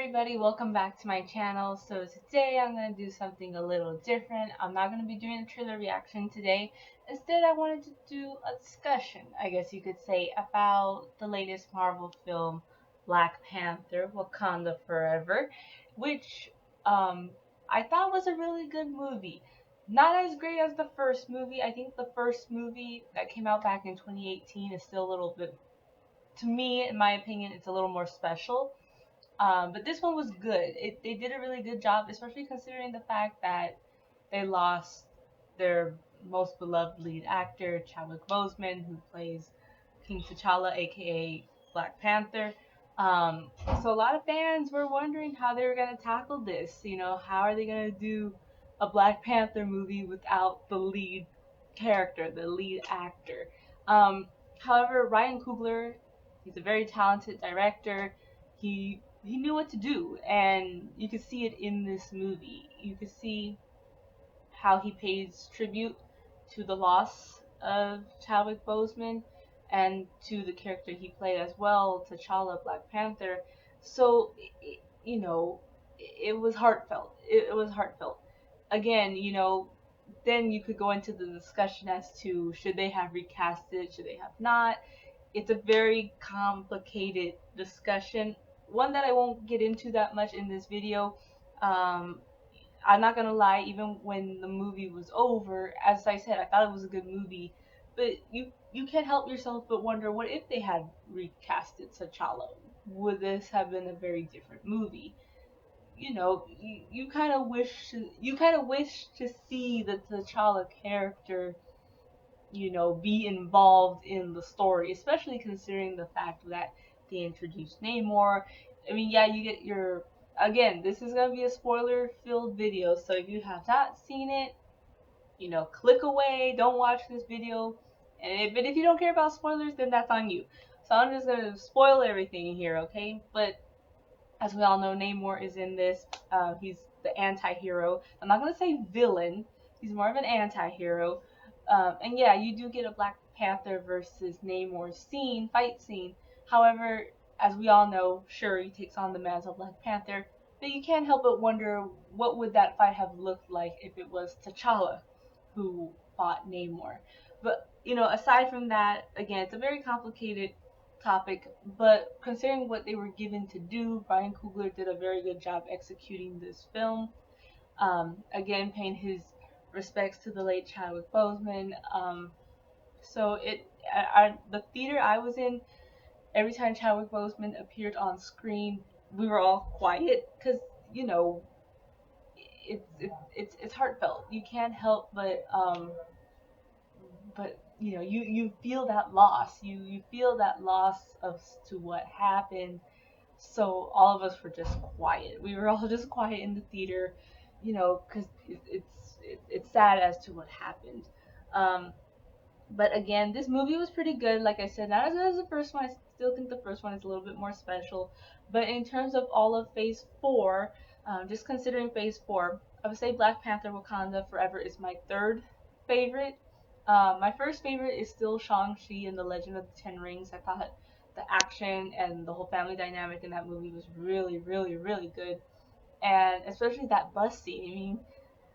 everybody, welcome back to my channel. So today I'm going to do something a little different. I'm not going to be doing a trailer reaction today. Instead, I wanted to do a discussion, I guess you could say, about the latest Marvel film, Black Panther, Wakanda Forever, which I thought was a really good movie. Not as great as the first movie. I think the first movie that came out back in 2018 is still a little bit, to me, in my opinion, it's a little more special. But this one was good. They did a really good job, especially considering the fact that they lost their most beloved lead actor, Chadwick Boseman, who plays King T'Challa, aka Black Panther. So a lot of fans were wondering how they were gonna tackle this. How are they gonna do a Black Panther movie without the lead character, the lead actor? Um, However, Ryan Coogler, he's a very talented director. He knew what to do, and you could see it in this movie. You could see how he pays tribute to the loss of Chadwick Boseman and to the character he played as well, T'Challa, Black Panther. So, it was heartfelt. It was heartfelt. Again, then you could go into the discussion as to should they have recast it, should they have not. It's a very complicated discussion, one that I won't get into that much in this video. Um, I'm not gonna lie, even when the movie was over, as I said, I thought it was a good movie, but you can't help yourself but wonder, what if they had recasted T'Challa? Would this have been a very different movie? You kind of wish to see the T'Challa character, be involved in the story, especially considering the fact that they introduced Namor. I mean, yeah, you get your. Again, this is gonna be a spoiler-filled video, so if you have not seen it, click away. Don't watch this video. But if you don't care about spoilers, then that's on you. So I'm just gonna spoil everything here, okay? But as we all know, Namor is in this. He's the anti-hero. I'm not gonna say villain. He's more of an anti-hero. And yeah, you do get a Black Panther versus Namor fight scene. However, as we all know, Shuri takes on the mantle of Black Panther. But you can't help but wonder, what would that fight have looked like if it was T'Challa who fought Namor. But aside from that, again, it's a very complicated topic, but considering what they were given to do, Brian Coogler did a very good job executing this film. Again, paying his respects to the late Chadwick Boseman. So the theater I was in, every time Chadwick Boseman appeared on screen, we were all quiet because you know it's heartfelt. You can't help but you feel that loss. You feel that loss of to what happened. So all of us were just quiet. We were all just quiet in the theater, because it's sad as to what happened. Um, but again, this movie was pretty good. Like I said, not as good as the first one. I still think the first one is a little bit more special. But in terms of all of Phase 4, just considering Phase 4, I would say Black Panther Wakanda Forever is my third favorite. My first favorite is still Shang-Chi and the Legend of the Ten Rings. I thought the action and the whole family dynamic in that movie was really, really, really good. And especially that bus scene. I mean,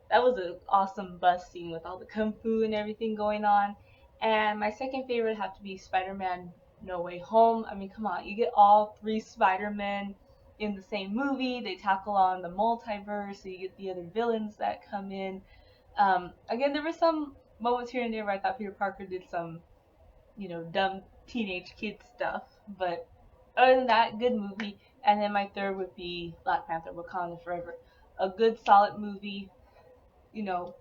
that was an awesome bus scene with all the kung fu and everything going on. And my second favorite would have to be Spider-Man No Way Home. I mean, come on, you get all three Spider-Men in the same movie. They tackle on the multiverse, so you get the other villains that come in. Again, there were some moments here and there where I thought Peter Parker did some, dumb teenage kid stuff. But other than that, good movie. And then my third would be Black Panther Wakanda Forever. A good, solid movie, you know,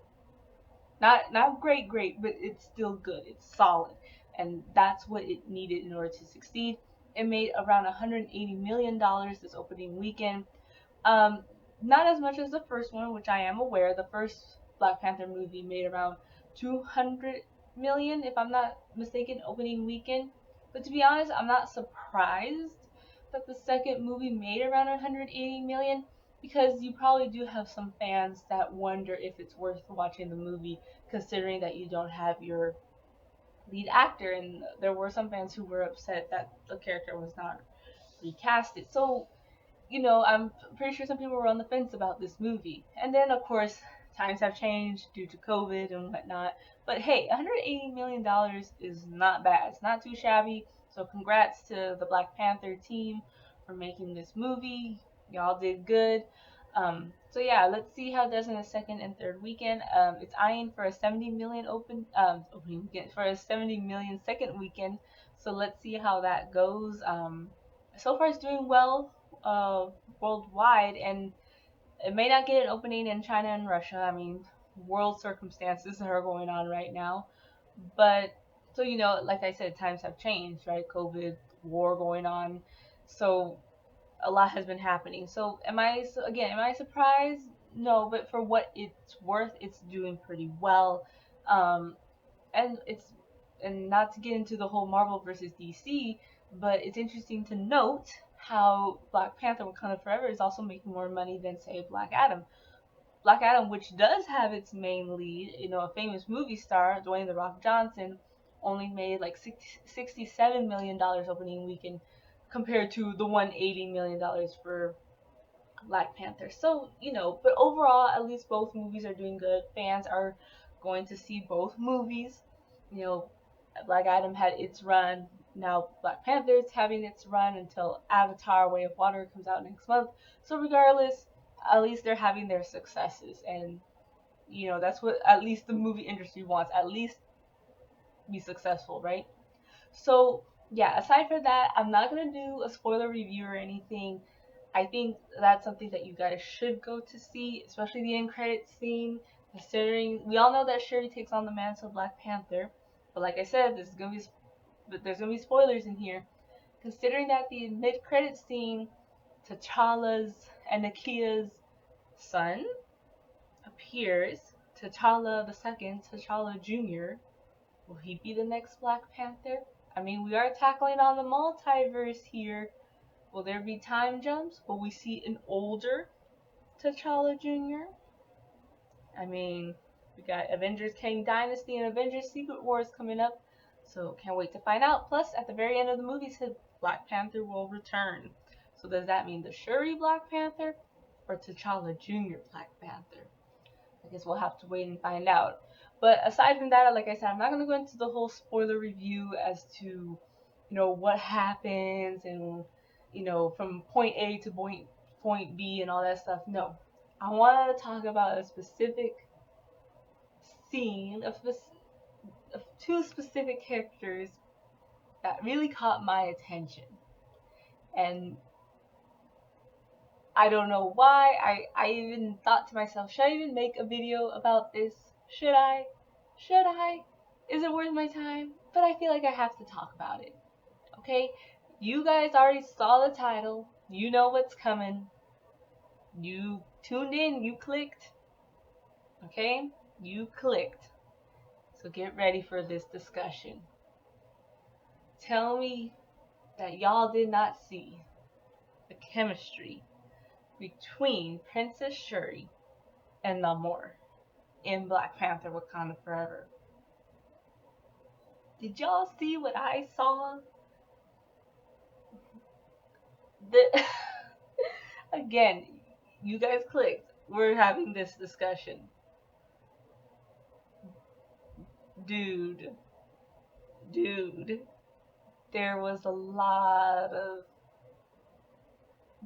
not great, but it's still good. It's solid, and that's what it needed in order to succeed. It made around $180 million this opening weekend. Um, Not as much as the first one, which I am aware. The first Black Panther movie made around 200 million, if I'm not mistaken, opening weekend. But to be honest, I'm not surprised that the second movie made around 180 million, because you probably do have some fans that wonder if it's worth watching the movie, considering that you don't have your lead actor, and there were some fans who were upset that the character was not recasted. So I'm pretty sure some people were on the fence about this movie. And then, of course, times have changed due to COVID and whatnot. But hey, $180 million is not bad. It's not too shabby. So congrats to the Black Panther team for making this movie. Y'all did good. So yeah, let's see how it does in the second and third weekend. It's eyeing for a 70 million opening weekend for a 70 million second weekend. So let's see how that goes. So far it's doing well uh, worldwide, and it may not get an opening in China and Russia. I mean, world circumstances that are going on right now. But so like I said, times have changed, right? COVID, war going on, so a lot has been happening. So am I surprised? No, but for what it's worth, it's doing pretty well. Um, and it's and not to get into the whole Marvel versus DC, but it's interesting to note how Black Panther Wakanda Forever is also making more money than say Black Adam. Black Adam, which does have its main lead, a famous movie star, Dwayne the Rock Johnson, only made like $67 million opening weekend compared to the $180 million for Black Panther. So, but overall, at least both movies are doing good. Fans are going to see both movies. You know, Black Adam had its run. Now Black Panther is having its run until Avatar: Way of Water comes out next month. So regardless, at least they're having their successes, and that's what at least the movie industry wants. At least be successful, right? So yeah, aside from that, I'm not gonna do a spoiler review or anything. I think that's something that you guys should go to see, especially the end credits scene. Considering we all know that Shuri takes on the mantle of Black Panther, but like I said, there's gonna be spoilers in here. Considering that the mid credit scene, T'Challa's and Nakia's son appears, T'Challa the second, T'Challa Jr. Will he be the next Black Panther? I mean, we are tackling on the multiverse here. Will there be time jumps? Will we see an older T'Challa Jr.? I mean, we got Avengers Kang Dynasty and Avengers Secret Wars coming up, so can't wait to find out. Plus, at the very end of the movie, said Black Panther will return. So does that mean the Shuri Black Panther or T'Challa Jr. Black Panther? I guess we'll have to wait and find out. But aside from that, like I said, I'm not gonna go into the whole spoiler review as to, what happens and, from point A to point B and all that stuff. No, I want to talk about a specific scene of two specific characters that really caught my attention, and I don't know why. I even thought to myself, should I even make a video about this? Should I? Should I? Is it worth my time? But I feel like I have to talk about it. Okay? You guys already saw the title. You know what's coming. You tuned in. You clicked. Okay? You clicked. So get ready for this discussion. Tell me that y'all did not see the chemistry between Princess Shuri and Namor in Black Panther Wakanda Forever. Did y'all see what I saw? The Again, you guys clicked. We're having this discussion. Dude, dude, there was a lot of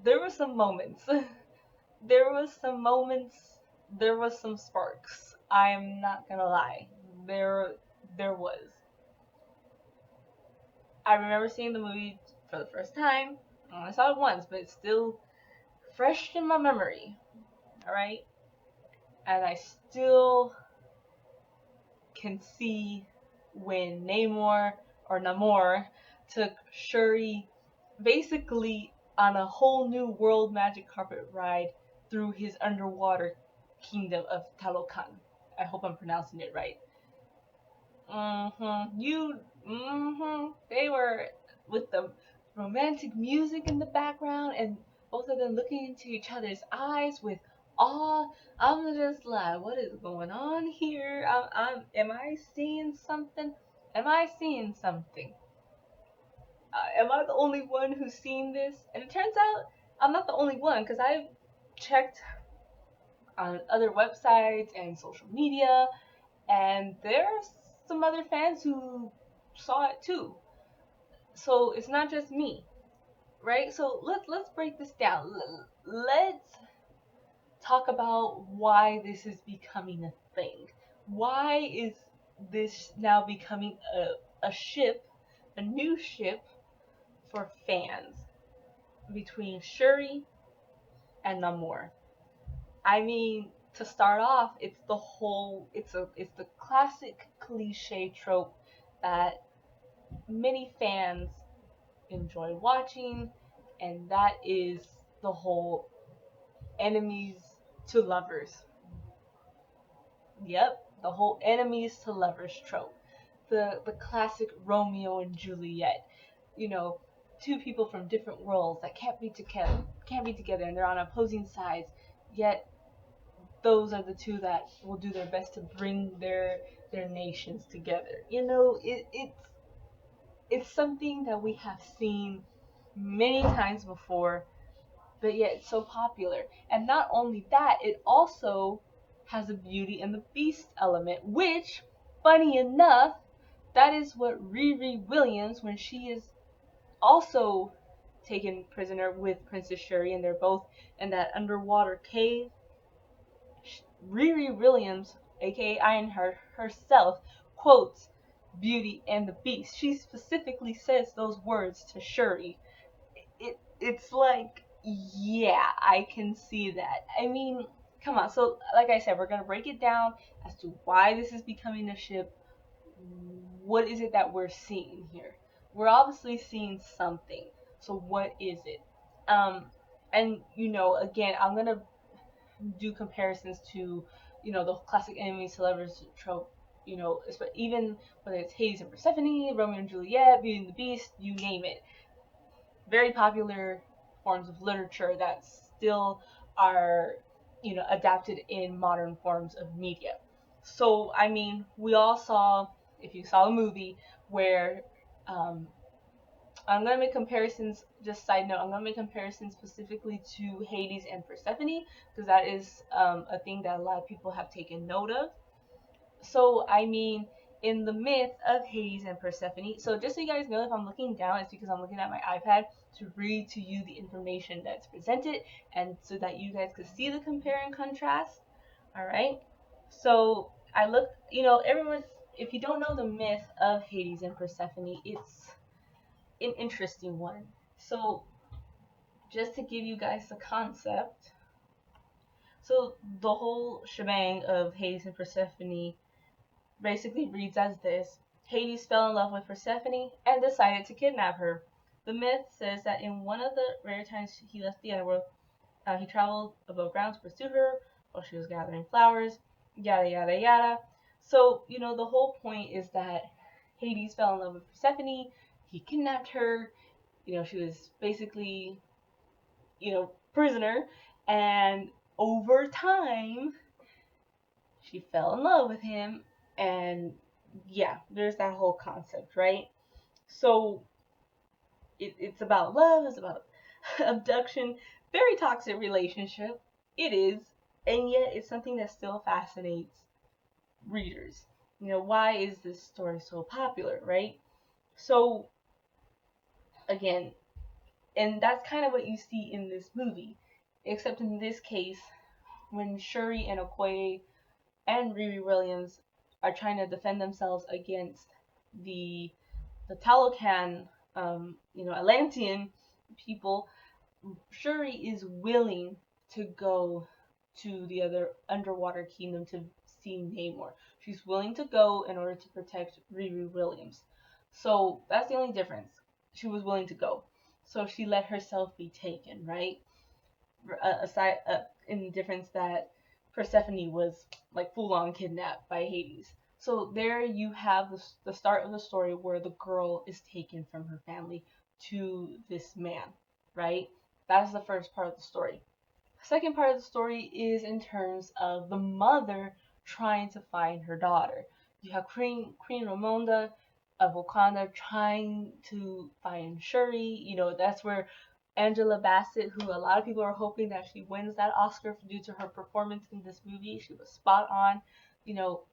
there were some moments. There was some moments, there was some sparks. I'm not gonna lie. There was. I remember seeing the movie for the first time. I saw it once, but it's still fresh in my memory. Alright? And I still can see when Namor took Shuri basically on a whole new world magic carpet ride through his underwater kingdom of Talokan. I hope I'm pronouncing it right. They were with the romantic music in the background and both of them looking into each other's eyes with awe. I'm just like, what is going on here? Am I seeing something? Am I seeing something? Am I the only one who's seen this? And it turns out I'm not the only one, because I've checked on other websites and social media, and there's some other fans who saw it too. So it's not just me, right? So let's break this down. Let's talk about why this is becoming a thing. Why is this now becoming a ship, a new ship for fans between Shuri and Namor? I mean, to start off, it's the classic cliche trope that many fans enjoy watching, and that is the whole enemies to lovers. Yep, the whole enemies to lovers trope. The classic Romeo and Juliet. You know, two people from different worlds that can't be together, and they're on opposing sides, yet those are the two that will do their best to bring their nations together. It's something that we have seen many times before, but yet it's so popular. And not only that, it also has a Beauty and the Beast element, which, funny enough, that is what Riri Williams, when she is also taken prisoner with Princess Shuri, and they're both in that underwater cave. Riri Williams, aka Ironheart herself, quotes Beauty and the Beast. She specifically says those words to Shuri. It's like, yeah, I can see that. I mean, come on. So, like I said, we're gonna break it down as to why this is becoming a ship. What is it that we're seeing here? We're obviously seeing something. So, what is it? Um, and again, I'm gonna do comparisons to, the classic enemies to lovers trope. Even whether it's Hades and Persephone, Romeo and Juliet, Beauty and the Beast, you name it. Very popular forms of literature that still are, adapted in modern forms of media. So, I mean, we all saw, if you saw a movie where, I'm gonna make comparisons. Just side note, I'm gonna make comparisons specifically to Hades and Persephone, because that is a thing that a lot of people have taken note of. So, I mean, in the myth of Hades and Persephone, so just so you guys know, if I'm looking down, it's because I'm looking at my iPad to read to you the information that's presented, and so that you guys could see the compare and contrast. All right. So I looked, everyone. If you don't know the myth of Hades and Persephone, it's an interesting one. So just to give you guys the concept, so the whole shebang of Hades and Persephone basically reads as this: Hades fell in love with Persephone and decided to kidnap her. The myth says that in one of the rare times he left the underworld, he traveled above ground to pursue her while she was gathering flowers, yada yada yada. So, the whole point is that Hades fell in love with Persephone, he kidnapped her, she was basically, prisoner, and over time, she fell in love with him, and yeah, there's that whole concept, right? So it's about love, it's about abduction, very toxic relationship. It is, and yet it's something that still fascinates readers. Why is this story so popular, right? So again, and that's kind of what you see in this movie, except in this case, when Shuri and Okoye and Riri Williams are trying to defend themselves against the the Talokan, Atlantean people. Shuri is willing to go to the other underwater kingdom to see Namor. She's willing to go in order to protect Riri Williams. So that's the only difference. She was willing to go. So she let herself be taken, right? Aside, in the difference that Persephone was like full on kidnapped by Hades. So there you have the start of the story where the girl is taken from her family to this man, right? That's the first part of the story. The second part of the story is in terms of the mother trying to find her daughter. You have Queen Ramonda of Wakanda trying to find Shuri. That's where Angela Bassett, who a lot of people are hoping that she wins that Oscar due to her performance in this movie. She was spot on. You know,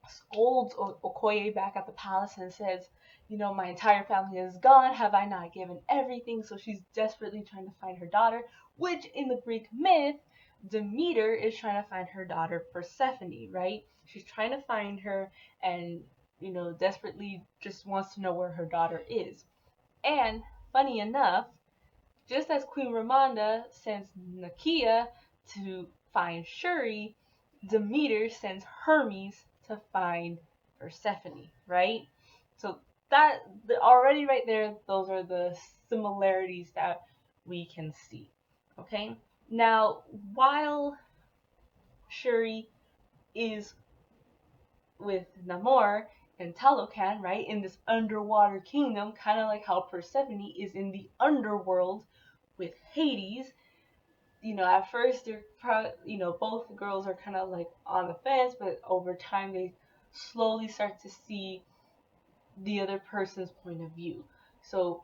scolds Okoye back at the palace and says, my entire family is gone. Have I not given everything? So she's desperately trying to find her daughter, which in the Greek myth, Demeter is trying to find her daughter Persephone, right? She's trying to find her and, desperately just wants to know where her daughter is. And funny enough, just as Queen Ramonda sends Nakia to find Shuri, Demeter sends Hermes to find Persephone, right? So already right there, those are the similarities that we can see. Okay? Now, while Shuri is with Namor and Talokan, right, in this underwater kingdom, kind of like how Persephone is in the underworld with Hades. At first both girls are kind of like on the fence, but over time they slowly start to see the other person's point of view. So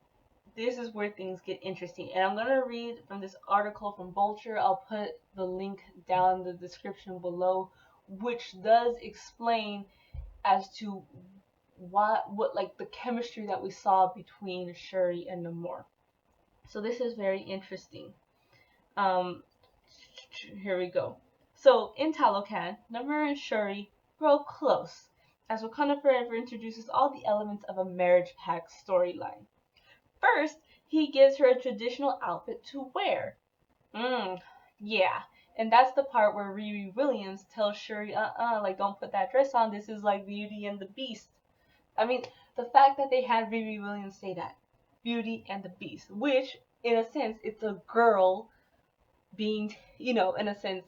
this is where things get interesting. And I'm going to read from this article from Vulture. I'll put the link down in the description below, which does explain as to what like the chemistry that we saw between Shuri and Namor. So this is very interesting. Here we go. So in Talokan, Namor and Shuri grow close as Wakanda Forever introduces all the elements of a marriage pact storyline. First, he gives her a traditional outfit to wear. Yeah. And that's the part where Riri Williams tells Shuri, like don't put that dress on, this is like Beauty and the Beast. I mean, the fact that they had Riri Williams say that, Beauty and the Beast, which, in a sense, it's a girl being, in a sense,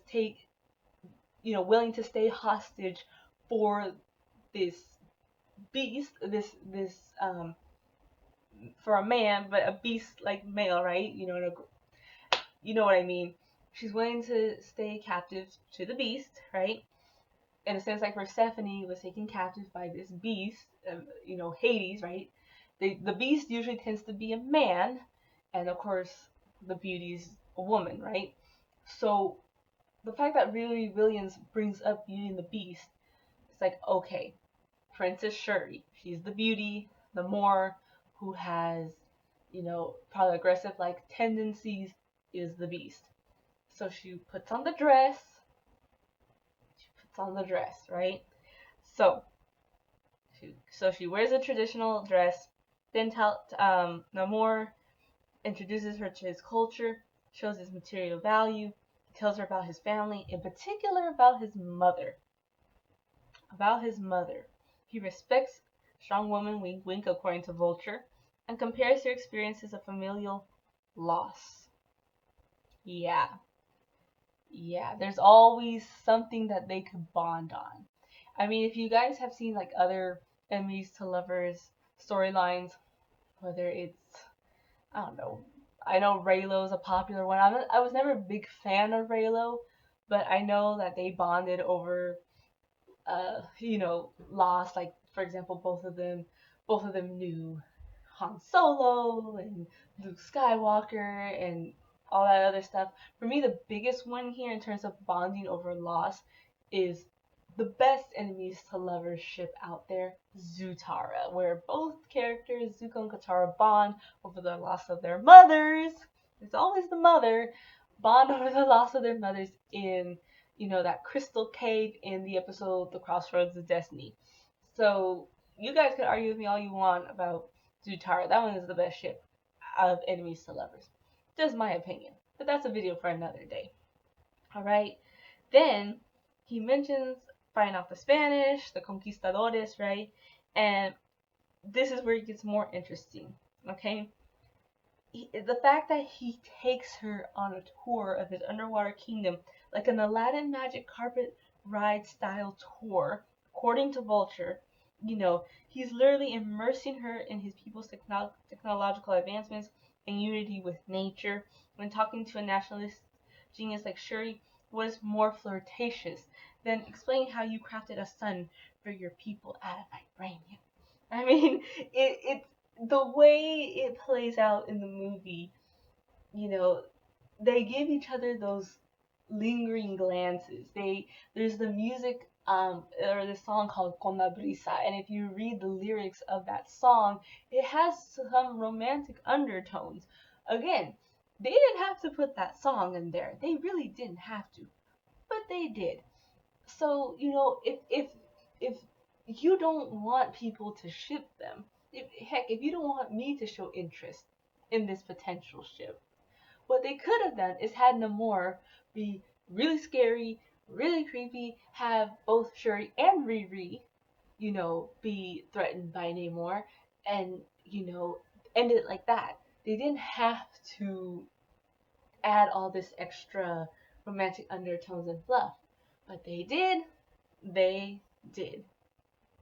willing to stay hostage for this beast, for a man, but a beast like male, right? You know what I mean. She's willing to stay captive to the beast, right? In a sense, like Persephone was taken captive by this beast, Hades, right? The beast usually tends to be a man, and of course, the beauty's a woman, right? So the fact that Riri Williams brings up Beauty and the Beast, it's like, okay, Princess Shuri, she's the beauty, the more who has, probably aggressive like tendencies is the beast. So she puts on the dress. Right? So she wears a traditional dress. Then Namor introduces her to his culture, shows his material value, tells her about his family, in particular about his mother. He respects strong woman, wink wink, according to Vulture, and compares their experiences of familial loss. Yeah. There's always something that they could bond on. I mean, if you guys have seen like other enemies to lovers storylines, whether it's, I don't know, I know Raylo's a popular one. I was never a big fan of Raylo, but I know that they bonded over lost. Like for example, both of them knew Han Solo and Luke Skywalker and all that other stuff. For me, the biggest one here in terms of bonding over loss is the best enemies to lovers ship out there, Zutara, where both characters, Zuko and Katara, bond over the loss of their mothers. It's always the mother, bond over the loss of their mothers in that crystal cave in the episode The Crossroads of Destiny. So you guys can argue with me all you want about Zutara. That one is the best ship out of enemies to lovers. Just my opinion. But that's a video for another day. Alright. Then he mentions fighting off the Spanish, the conquistadores, right? And this is where it gets more interesting. Okay? The fact that he takes her on a tour of his underwater kingdom, like an Aladdin magic carpet ride style tour, according to Vulture, he's literally immersing her in his people's technological advancements and unity with nature. When talking to a nationalist genius like Shuri, what is more flirtatious than explaining how you crafted a sun for your people out of vibranium? I mean, it's the way it plays out in the movie you know, they give each other those lingering glances. There's the music or the song called Kona Brisa, and if you read the lyrics of that song, it has some romantic undertones. Again, they didn't have to put that song in there. They really didn't have to, but they did. So, if you don't want people to ship them, if you don't want me to show interest in this potential ship, what they could have done is had Namor be really scary, really creepy, have both Shuri and Riri, be threatened by Namor, and, end it like that. They didn't have to add all this extra romantic undertones and fluff. But they did. They did.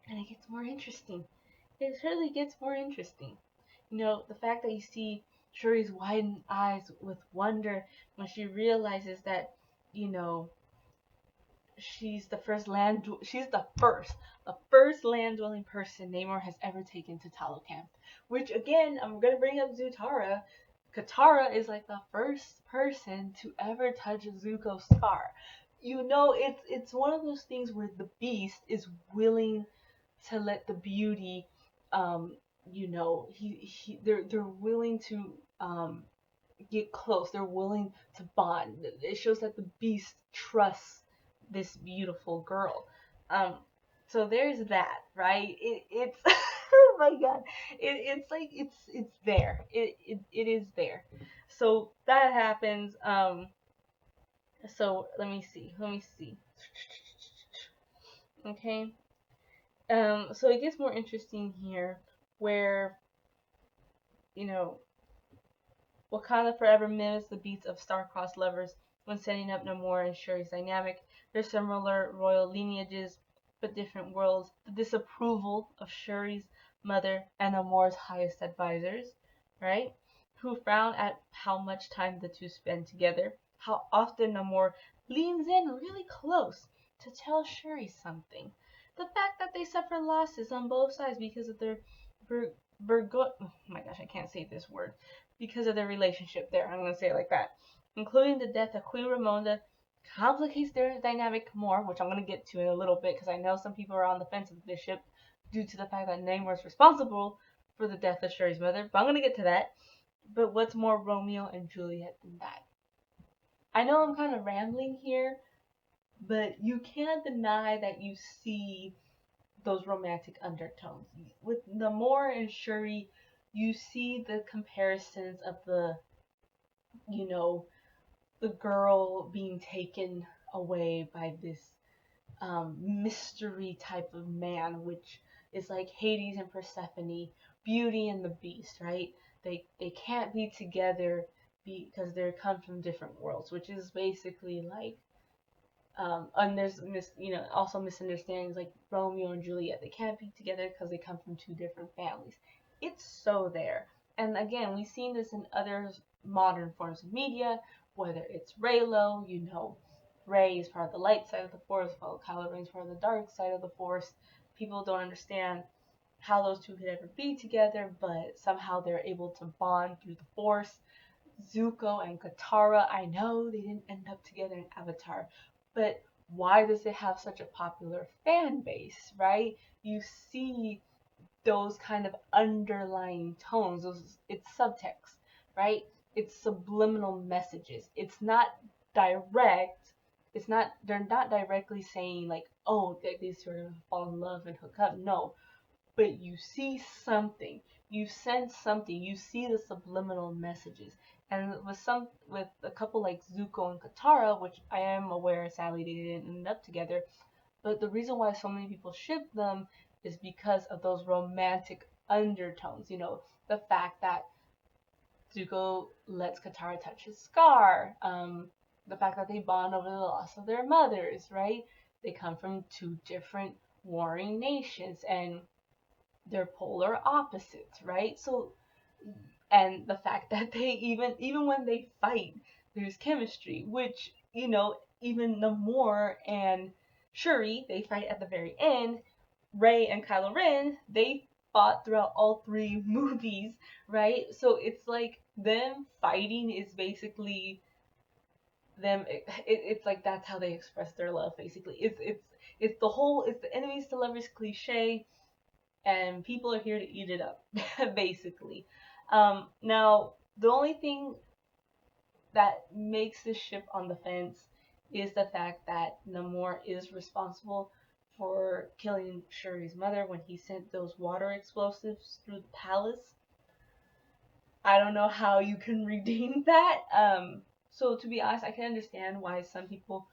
And it gets more interesting. It really gets more interesting. The fact that you see Shuri's widened eyes with wonder when she realizes that, you know, she's the first land dwelling person Namor has ever taken to Talokan. Which again, I'm gonna bring up Zutara. Katara is like the first person to ever touch Zuko's scar. It's one of those things where the Beast is willing to let the beauty, they're willing to get close. They're willing to bond. It shows that the Beast trusts this beautiful girl. Um, so there's that, right? It's oh my god, it's like it's there. It is there. So that happens. So let me see. Let me see. Okay. So it gets more interesting here, where you know Wakanda forever mimics the beats of star-crossed lovers when setting up Namor and Shuri's dynamic. Their similar royal lineages, but different worlds. The disapproval of Shuri's mother and Namor's highest advisors, right? Who frown at how much time the two spend together. How often Namor leans in really close to tell Shuri something. The fact that they suffer losses on both sides because of their oh my gosh, I can't say this word, because of their relationship there. I'm going to say it like that. Including the death of Queen Ramonda complicates their dynamic more, which I'm going to get to in a little bit because I know some people are on the fence with this ship due to the fact that Namor is responsible for the death of Shuri's mother. But I'm going to get to that. But what's more Romeo and Juliet than that? I know I'm kind of rambling here, but you can't deny that you see those romantic undertones. With Namor and Shuri, you see the comparisons of you know, the girl being taken away by this mystery type of man, which is like Hades and Persephone, Beauty and the Beast, right? They can't be together because they come from different worlds, which is basically like and there's also misunderstandings like Romeo and Juliet. They can't be together because they come from two different families. It's so there. And again, we've seen this in other modern forms of media, whether it's Raylo, Ray is part of the light side of the Force, while Kylo Ren is part of the dark side of the Force. People don't understand how those two could ever be together, but somehow they're able to bond through the Force. Zuko and Katara, I know they didn't end up together in Avatar, but why does it have such a popular fan base, right? You see those kind of underlying tones, it's subtext, right? It's subliminal messages. It's not direct. They're not directly saying like, oh, these two are gonna fall in love and hook up. No, but you see something, you sense something, you see the subliminal messages. And with a couple like Zuko and Katara, which I am aware sadly they didn't end up together, but the reason why so many people ship them is because of those romantic undertones. The fact that Zuko lets Katara touch his scar, the fact that they bond over the loss of their mothers, right? They come from two different warring nations, and they're polar opposites, right? So, and the fact that they even when they fight, there's chemistry, which even Namor and Shuri, they fight at the very end. Rey and Kylo Ren, they fought throughout all three movies, right? So it's like them fighting is basically them. It's like that's how they express their love. Basically, it's the whole it's the enemies to lovers cliche, and people are here to eat it up. Basically, now the only thing that makes this ship on the fence is the fact that Namor is responsible for killing Shuri's mother when he sent those water explosives through the palace. I don't know how you can redeem that. So to be honest, I can understand why some people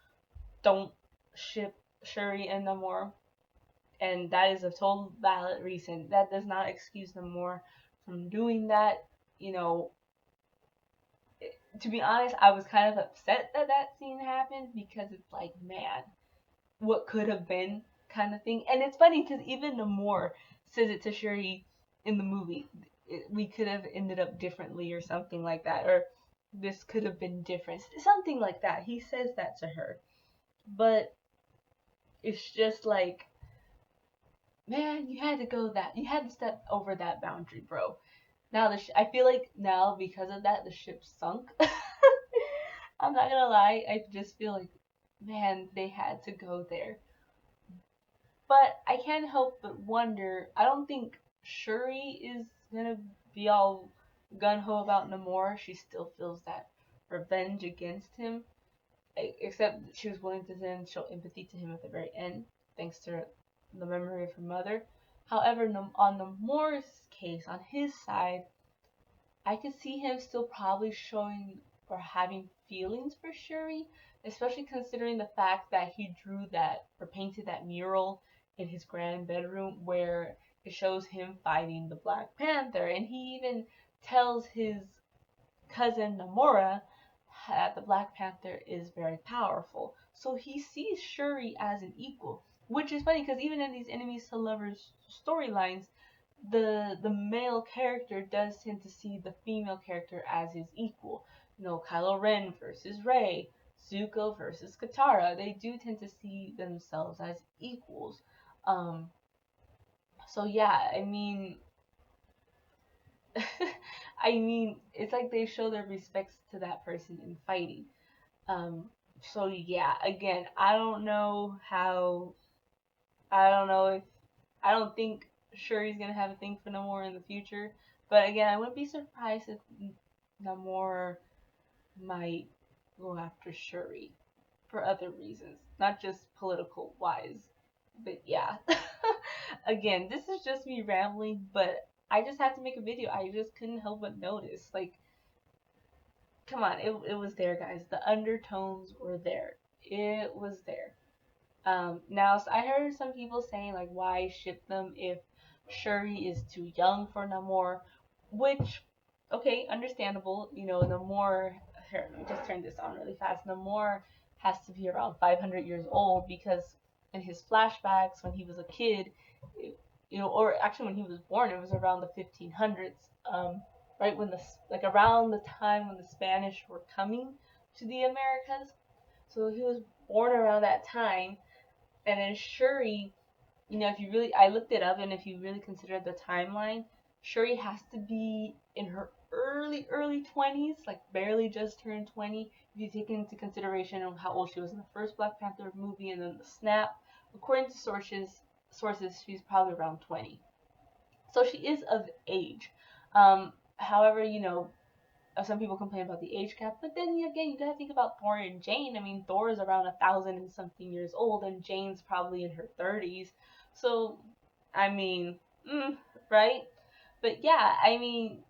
don't ship Shuri and Namor, and that is a total valid reason. That does not excuse Namor from doing that. You know, to be honest, I was kind of upset that that scene happened because it's like, man, what could have been kind of thing. And it's funny because even Namor says it to Shuri in the movie. We could have ended up differently or something like that, or this could have been different, something like that. He says that to her, but it's just like, man, you had to step over that boundary, bro. Now I feel like now because of that the ship sunk. I'm not gonna lie, I just feel like, man, they had to go there. But I can't help but wonder. I don't think Shuri is gonna be all gun ho about Namor. She still feels that revenge against him, except that she was willing to then show empathy to him at the very end, thanks to the memory of her mother. However, on Namor's case, on his side, I could see him still probably showing or having feelings for Shuri, especially considering the fact that he drew that or painted that mural in his grand bedroom where it shows him fighting the Black Panther, and he even tells his cousin Namora that the Black Panther is very powerful. So he sees Shuri as an equal, which is funny because even in these enemies to lovers storylines, the male character does tend to see the female character as his equal. You know, Kylo Ren versus Rey, Zuko versus Katara. They do tend to see themselves as equals. Um, so yeah, I mean, I mean, it's like they show their respects to that person in fighting. Um, so yeah, again, I don't know if, I don't think Shuri's gonna have a thing for Namor in the future. But again, I wouldn't be surprised if Namor might go after Shuri for other reasons, not just political wise. But yeah, again, this is just me rambling, but I just had to make a video. I just couldn't help but notice. Like, come on, it was there, guys. The undertones were there. It was there. Now, so I heard some people saying, like, why ship them if Shuri is too young for Namor, which, okay, understandable. You know, Namor, here, let me just turn this on really fast. Namor has to be around 500 years old because in his flashbacks when he was a kid, you know, or actually when he was born, it was around the 1500s, right when like around the time when the Spanish were coming to the Americas. So he was born around that time, and then Shuri, you know, if you really, I looked it up, and if you really consider the timeline, Shuri has to be in her early 20s, like barely just turned 20, if you take into consideration how old she was in the first Black Panther movie and then the snap. According to sources, she's probably around 20. So she is of age. However, you know, some people complain about the age gap, but then again, you gotta think about Thor and Jane. I mean, Thor is around 1,000 and something years old, and Jane's probably in her 30s. So, I mean, right? But yeah, I mean,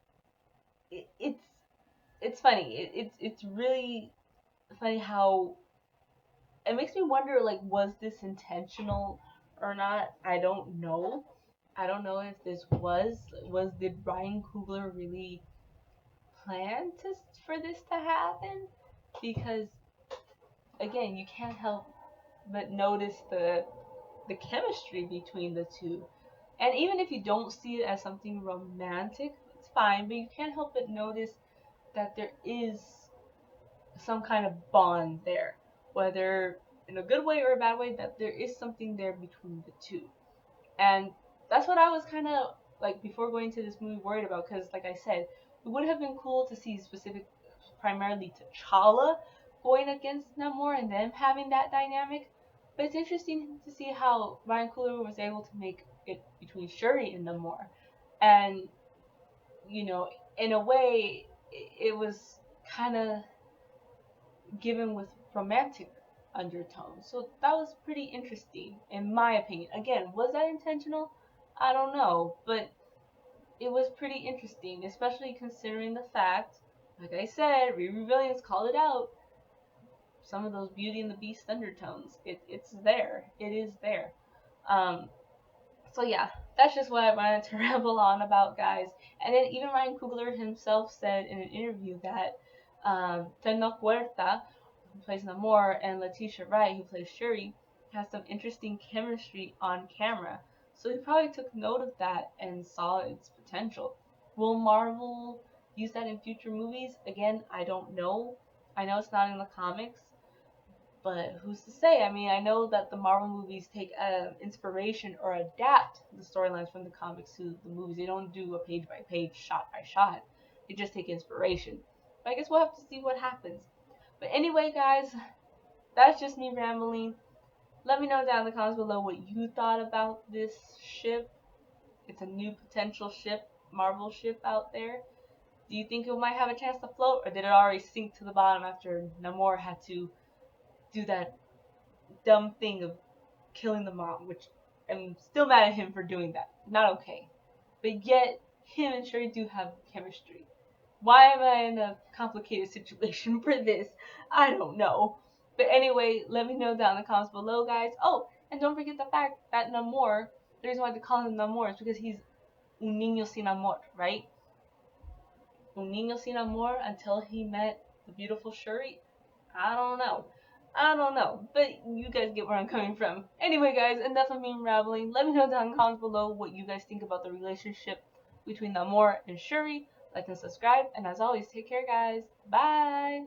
it's funny. It's really funny how it makes me wonder. Like, was this intentional or not? I don't know. I don't know if this did Ryan Coogler really plan for this to happen, because again, you can't help but notice the chemistry between the two. And even if you don't see it as something romantic, it's fine, but you can't help but notice that there is some kind of bond there, whether in a good way or a bad way, that there is something there between the two. And that's what I was kind of like before going to this movie worried about, because like I said, It would have been cool to see primarily T'Challa going against Namor and them having that dynamic. But it's interesting to see how Ryan Coogler was able to make it between Shuri and Namor. And, you know, in a way, it was kind of given with romantic undertones. So that was pretty interesting, in my opinion. Again, was that intentional? I don't know. But it was pretty interesting, especially considering the fact, like I said, Riri Williams called it out, some of those Beauty and the Beast undertones. It's there. It is there. Um, so yeah, that's just what I wanted to ramble on about, guys. And then even Ryan Coogler himself said in an interview that Tenoch Huerta, who plays Namor, and Letitia Wright, who plays Shuri, has some interesting chemistry on camera. So he probably took note of that and saw its potential. Will Marvel use that in future movies? Again, I don't know. I know it's not in the comics, but who's to say? I mean, I know that the Marvel movies take inspiration or adapt the storylines from the comics to the movies. They don't do a page by page, shot by shot. They just take inspiration. But I guess we'll have to see what happens. But anyway, guys, that's just me rambling. Let me know down in the comments below what you thought about this ship. It's a new potential ship, Marvel ship out there. Do you think it might have a chance to float, or did it already sink to the bottom after Namor had to do that dumb thing of killing the mom, which I'm still mad at him for doing that. Not okay. But yet, him and Shuri do have chemistry. Why am I in a complicated situation for this? I don't know. But anyway, let me know down in the comments below, guys. Oh, and don't forget the fact that Namor, the reason why they call him Namor is because he's un niño sin amor, right? Un niño sin amor until he met the beautiful Shuri. I don't know. I don't know. But you guys get where I'm coming from. Anyway, guys, enough of me rambling. Let me know down in the comments below what you guys think about the relationship between Namor and Shuri. Like and subscribe. And as always, take care, guys. Bye.